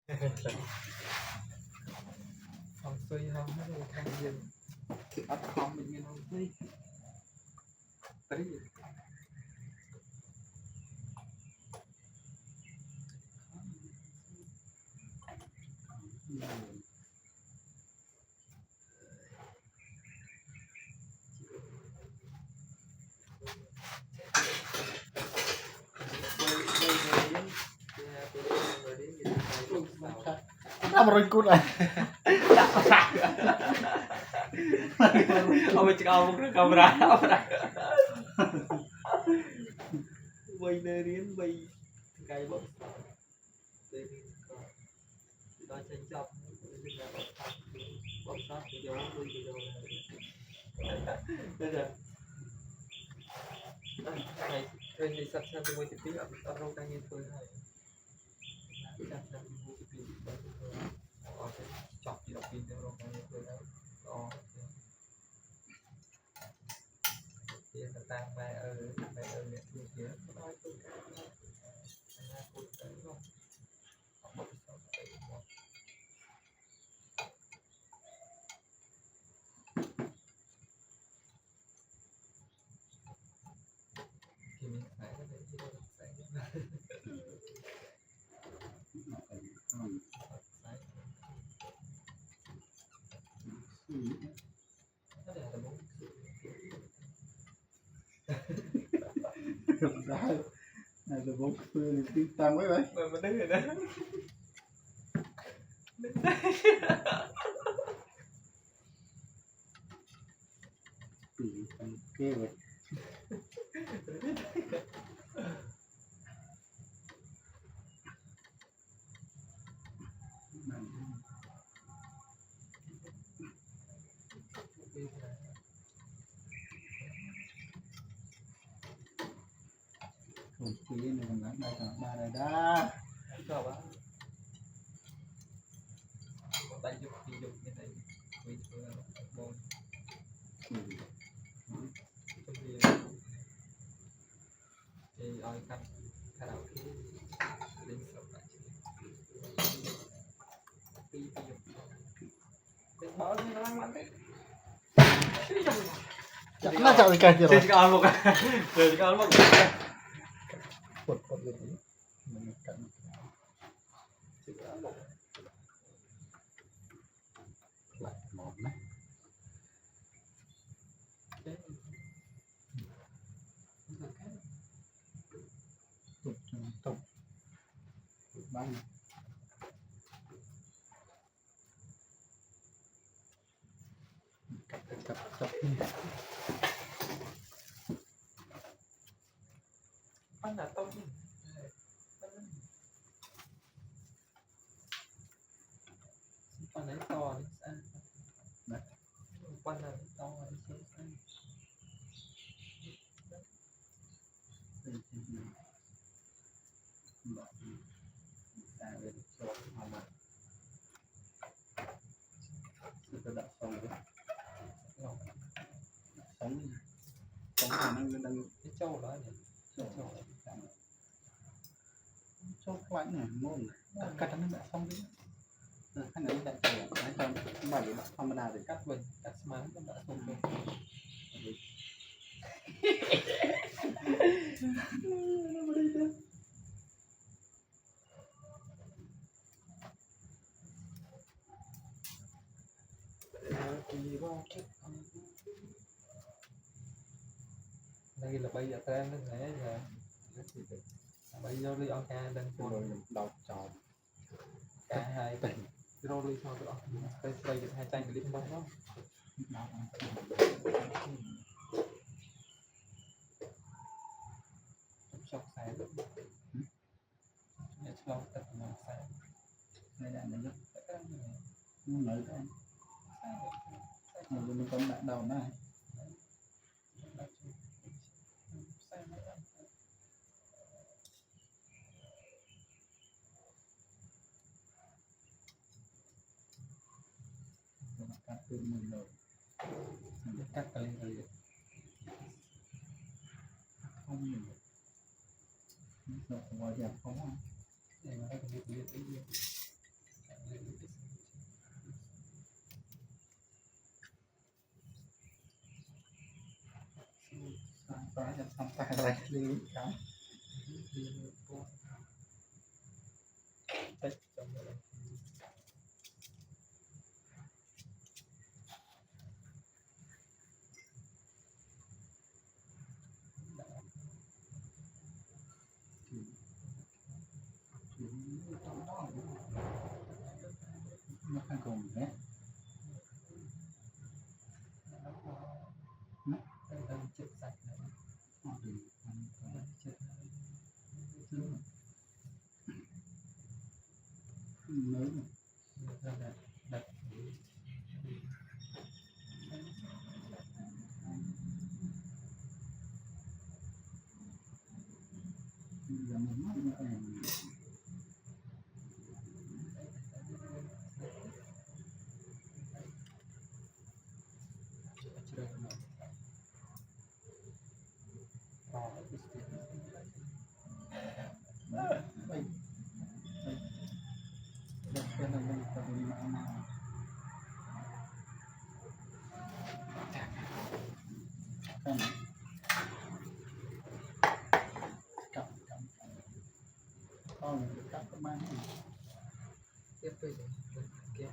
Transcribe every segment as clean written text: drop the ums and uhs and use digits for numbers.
không suy không hết rồi thằng gì ấp không bị như không suy tí Ông rồi cút này. ông cakap ông kena kamera bay nơi đến bay cây bốc đó tranh chấp bốc sát cái dấu cái dấu đây là này đây thì sắp sang tôi tiếp ở đâu đang nghiên cứu này chọc thì đọc pin đâu đâu đang nghiên cứu đấy đó thì là tăng mẹ này thì kia nói tôi cái cột đấy không một số một thì mình phải cái đấy chứ đâu phải Này là bố phương tin tăng mấy vậy? mà đứng rồi đó Kê vậy. Không khí này còn lắm đây cả ba này đã. cho bạn tay dục như này vì bồn thì ai cắt karaoke lên sập lại đi dục báo nó lăng mắn đấy Chắc nó chọn cái gì rồi. thì còn một rồi còn một Cột gì đấy. Mình cắt. Lại một này. Tục băng cặp ăn là tôm con đấy to đấy con này to tôi đặt xong rồi. Sống đang cái trâu đó này châu lạnh này môn này cắt nó đã xong đấy. Cái này đã xong cái trong bài để không nào để cắt mình cắt smart cũng đã xong rồi đây là bây giờ tên nó sẽ là bây giờ đi ăn ca đang rồi đọc tròn ca hai tỉnh rồi đi sau đó đây được hai tay clip đó đó chọc xài luôn chọc thật mà xài đây là nó nói thôi mình có bạn đầu này cắt từ mình rồi cắt cái lên rồi không nhiều nó ngoài đẹp không để mà cái gì tí gì จะทำอะไรลืมครับ ดีเลยพวกไปจำอะไร nó phải cùng nhé เป็นเจ็บสัตว์นะ họ thì เจ็บ mới แบบแบบ là mình mắc như thế này เจ็บหน่อยต่ออีกที đây đây đây cái này đây có đi mà cái này cặp cặp con cặp các bạn เก็บไปเลยเก็บ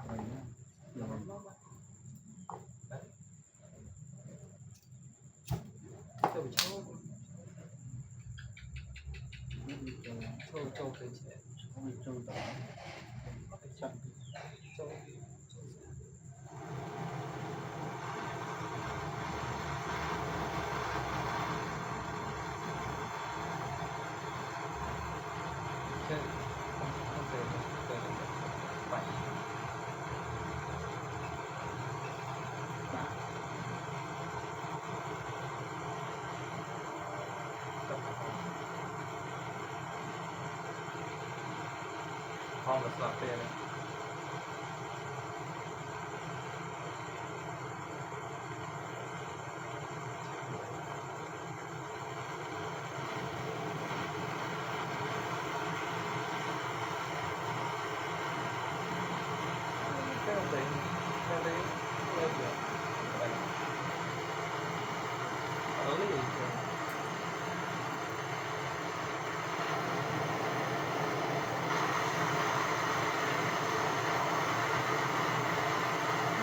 rồi nhá rồi โชว์โชว์โชว์เป็นเช่น không bị trôi tỏ chậm โชว์เช่นต้องเป็นไป đã พร้อมกับสลับเปลี่ยนเลยก็เลยเริ่มเลยไปเอาเลย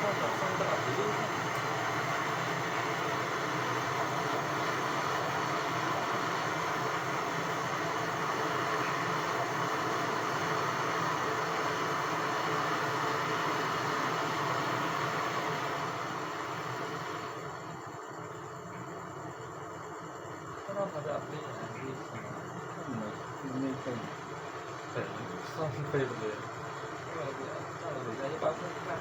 không phải xong tất cả thứ cái đó phải đập đi là đi không nên tình phải xong phê một người nhưng mà chắc là để ra những báo thức khác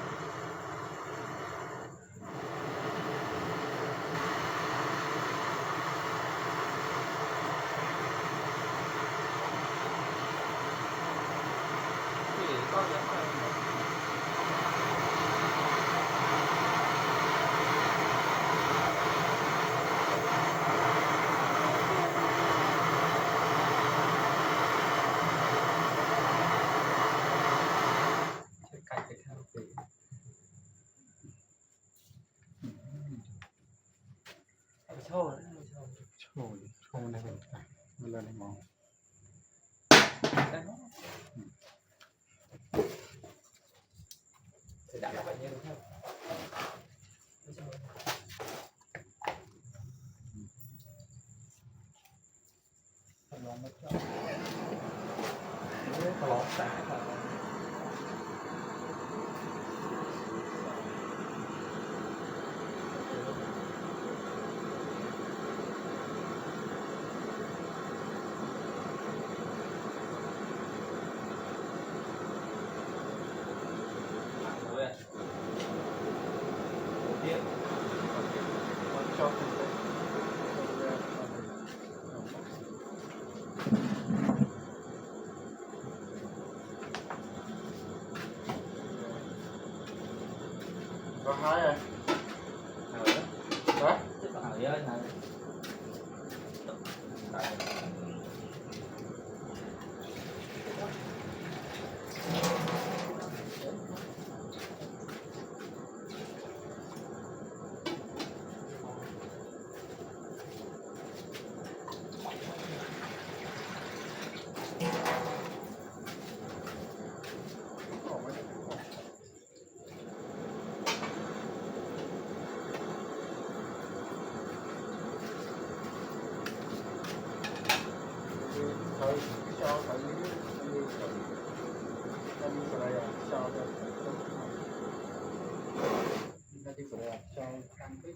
thì con rất là cách để theo về sâu đấy sâu trôi trôi này mình lên này mong thì đặt là vậy như đúng không không lo mất cho có lót xả là tiếp con cho Hãy subscribe cho kênh Ghiền Mì Gõ để không bỏ lỡ có hai rồi Ờ, đấy chứ có ở với này. Tại thấy cho thấy như cái này cho cái cho cam kết